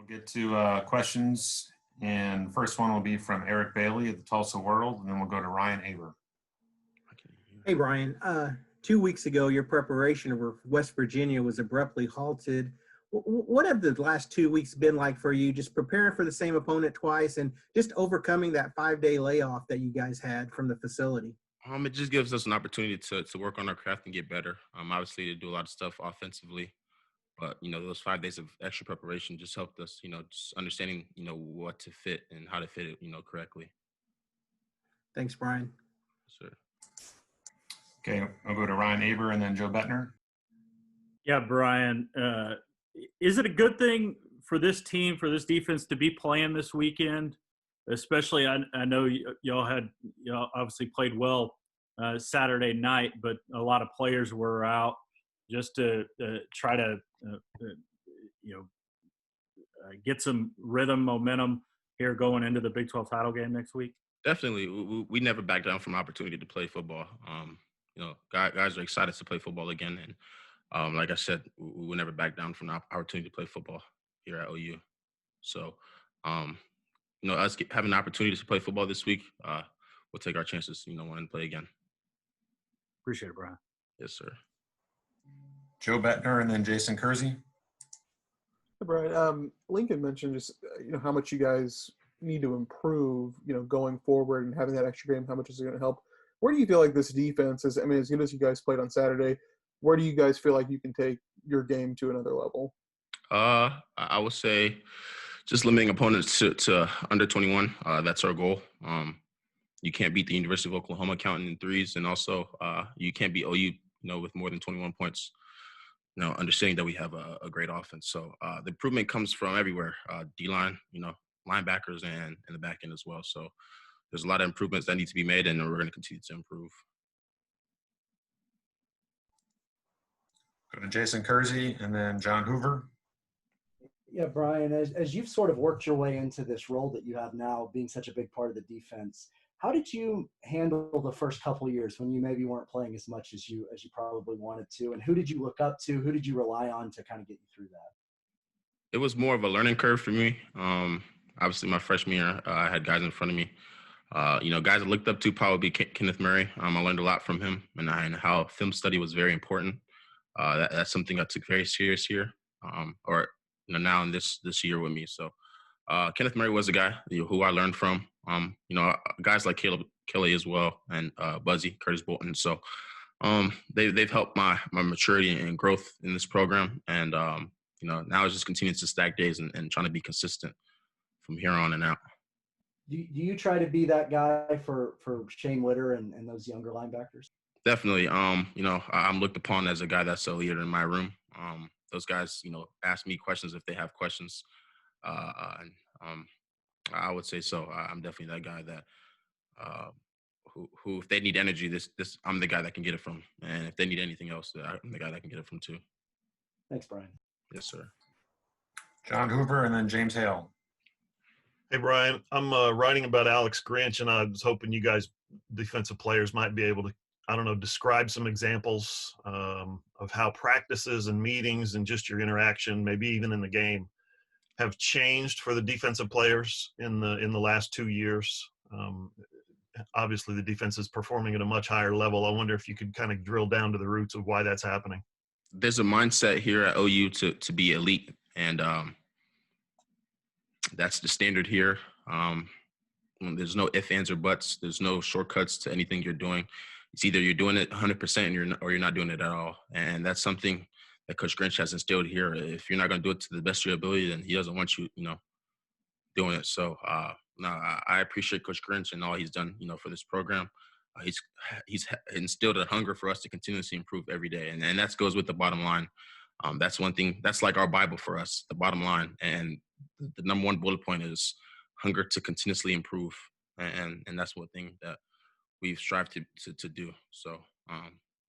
We'll get to questions, and the first one will be from Eric Bailey at the Tulsa World, and then we'll go to Ryan Aber. Hey, Brian. 2 weeks ago, your preparation over West Virginia was abruptly halted. What have the last 2 weeks been like for you, just preparing for the same opponent twice and just overcoming that 5-day layoff that you guys had from the facility? It just gives us an opportunity to work on our craft and get better. Obviously, to do a lot of stuff offensively. But, those 5 days of extra preparation just helped us, just understanding, what to fit and how to fit it, correctly. Thanks, Brian. Sure. Okay, I'll go to Ryan Aber and then Joe Bettner. Yeah, Brian, is it a good thing for this team, for this defense to be playing this weekend? Especially, I know y'all obviously played well Saturday night, but a lot of players were out just to try to get some rhythm, momentum here going into the Big 12 title game next week? Definitely. We never back down from opportunity to play football. Guys are excited to play football again. And like I said, we will never back down from the opportunity to play football here at OU. So, us having the opportunity to play football this week, we'll take our chances, wanting to play again. Appreciate it, Brian. Yes, sir. Joe Bettner and then Jason Kersey. Hey, Brian, Lincoln mentioned just, how much you guys need to improve, going forward and having that extra game, how much is it going to help? Where do you feel like this defense is? I mean, as good as you guys played on Saturday, where do you guys feel like you can take your game to another level? I would say just limiting opponents to under 21. That's our goal. You can't beat the University of Oklahoma counting in threes, and also you can't beat OU, with more than 21 points. Understanding that we have a great offense. So the improvement comes from everywhere. D-line, linebackers, and in the back end as well. So there's a lot of improvements that need to be made, and we're going to continue to improve. Go to Jason Kersey and then John Hoover. Yeah, Brian, as you've sort of worked your way into this role that you have now, being such a big part of the defense, how did you handle the first couple of years when you maybe weren't playing as much as you probably wanted to? And who did you look up to? Who did you rely on to kind of get you through that? It was more of a learning curve for me. Obviously, my freshman year, I had guys in front of me. Guys I looked up to probably Kenneth Murray. I learned a lot from him and how film study was very important. That's something I took very serious here, now in this year with me. So Kenneth Murray was a guy who I learned from. Guys like Kelly as well, and Buzzy, Curtis Bolton. So they've helped my maturity and growth in this program. And now it's just continuing to stack days and trying to be consistent from here on and out. Do you try to be that guy for Shane Witter and those younger linebackers? Definitely. I'm looked upon as a guy that's a leader in my room. Those guys, ask me questions if they have questions. I would say so. I'm definitely that guy that who if they need energy, this I'm the guy that can get it from. And if they need anything else, I'm the guy that can get it from too. Thanks, Brian. Yes, sir. John Hoover and then James Hale. Hey, Brian, I'm writing about Alex Grinch, and I was hoping you guys, defensive players, might be able to, describe some examples of how practices and meetings and just your interaction, maybe even in the game, have changed for the defensive players in the last 2 years. Obviously, the defense is performing at a much higher level. I wonder if you could kind of drill down to the roots of why that's happening. There's a mindset here at OU to be elite, and that's the standard here. There's no ifs, ands, or buts. There's no shortcuts to anything you're doing. It's either you're doing it 100% or you're not doing it at all. And that's something that Coach Grinch has instilled here. If you're not going to do it to the best of your ability, then he doesn't want you, doing it. So, I appreciate Coach Grinch and all he's done, for this program. He's instilled a hunger for us to continuously improve every day. And that goes with the bottom line. That's one thing. That's like our Bible for us, the bottom line. And the number one bullet point is hunger to continuously improve. And that's one thing that we've strived to do. So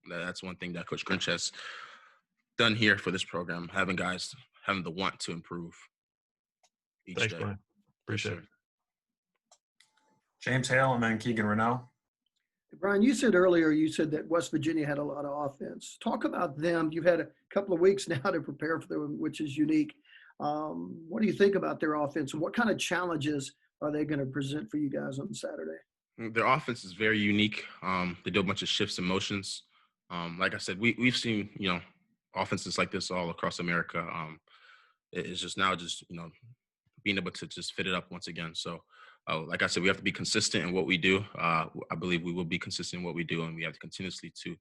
that's one thing that Coach Grinch has done here for this program, having guys having the want to improve each Thanks, day. Brian. Appreciate it. James Hale and then Keegan Renault. Brian, you said earlier, that West Virginia had a lot of offense. Talk about them. You've had a couple of weeks now to prepare for them, which is unique. What do you think about their offense, and what kind of challenges are they going to present for you guys on Saturday? Their offense is very unique. They do a bunch of shifts and motions. Like I said, we've seen, offenses like this all across America. It's just now being able to just fit it up once again. So, like I said, we have to be consistent in what we do. I believe we will be consistent in what we do, and we have to continuously to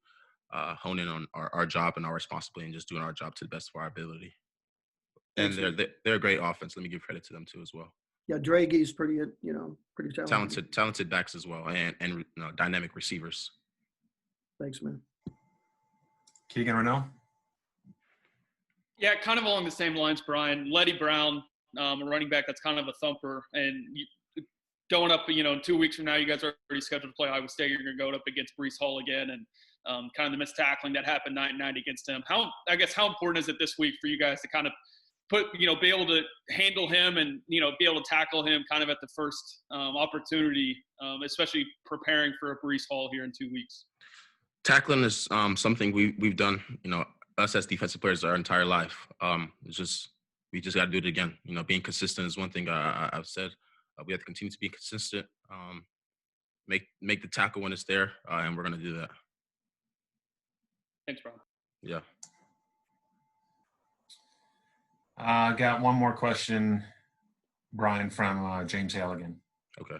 hone in on our job and our responsibility and just doing our job to the best of our ability. And they're a great offense. Let me give credit to them too as well. Yeah, Dragi's pretty talented. Talented backs as well, and dynamic receivers. Thanks, man. Keegan Renault. Yeah, kind of along the same lines, Brian. Letty Brown, a running back that's kind of a thumper, and going up, in 2 weeks from now, you guys are already scheduled to play Iowa State. You're going to go up against Brees Hall again, and kind of the missed tackling that happened night against him. How important is it this week for you guys to kind of be able to handle him and, be able to tackle him kind of at the first opportunity, especially preparing for a Brees Hall here in 2 weeks? Tackling is something we've done, us as defensive players our entire life. We just got to do it again. Being consistent is one thing I've said. We have to continue to be consistent, make the tackle when it's there, and we're going to do that. Thanks, Brian. Yeah. I got one more question, Brian, from James Halligan. Okay.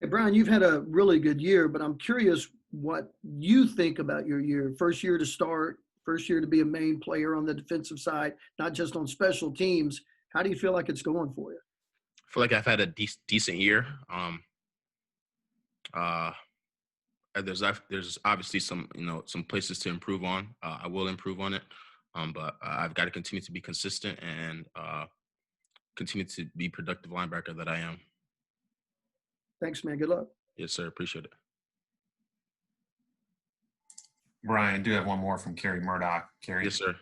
Hey, Brian, you've had a really good year, but I'm curious what you think about your year. First year to start, first year to be a main player on the defensive side, not just on special teams. How do you feel like it's going for you? I feel like I've had a decent year. There's obviously some places to improve on. I will improve on it, but I've got to continue to be consistent and continue to be productive linebacker that I am. Thanks, man. Good luck. Yes, sir. Appreciate it. Brian, I do have one more from Kerry Murdoch. Kerry. Yes, sir.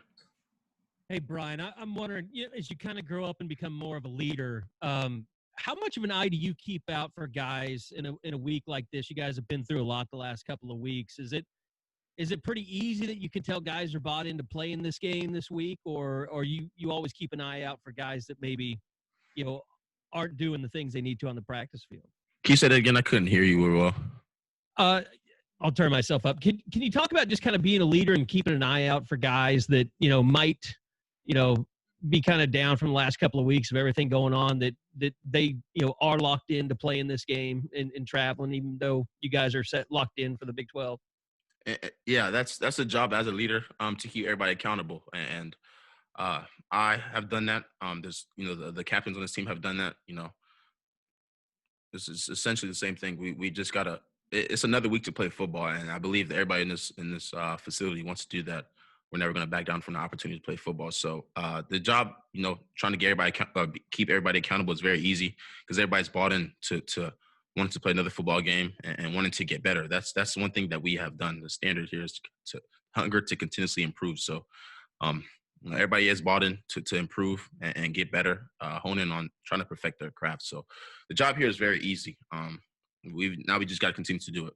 Hey, Brian, I'm wondering, as you kind of grow up and become more of a leader, how much of an eye do you keep out for guys in a week like this? You guys have been through a lot the last couple of weeks. Is it pretty easy that you can tell guys are bought into playing this game this week, or you always keep an eye out for guys that maybe, aren't doing the things they need to on the practice field? Can you say that again? I couldn't hear you very well. I'll turn myself up. Can you talk about just kind of being a leader and keeping an eye out for guys that, might, be kind of down from the last couple of weeks of everything going on, that they, are locked in to play in this game and traveling, even though you guys are locked in for the Big 12? Yeah, that's a job as a leader, to keep everybody accountable. And I have done that. There's, the captains on this team have done that. This is essentially the same thing. We just gotta. It's another week to play football, and I believe that everybody in this facility wants to do that. We're never going to back down from the opportunity to play football. So the job, trying to get everybody keep everybody accountable is very easy because everybody's bought in to wanting to play another football game and wanting to get better. That's one thing that we have done. The standard here is to hunger to continuously improve. So everybody is bought in to improve and get better, hone in on trying to perfect their craft. So the job here is very easy. We just got to continue to do it.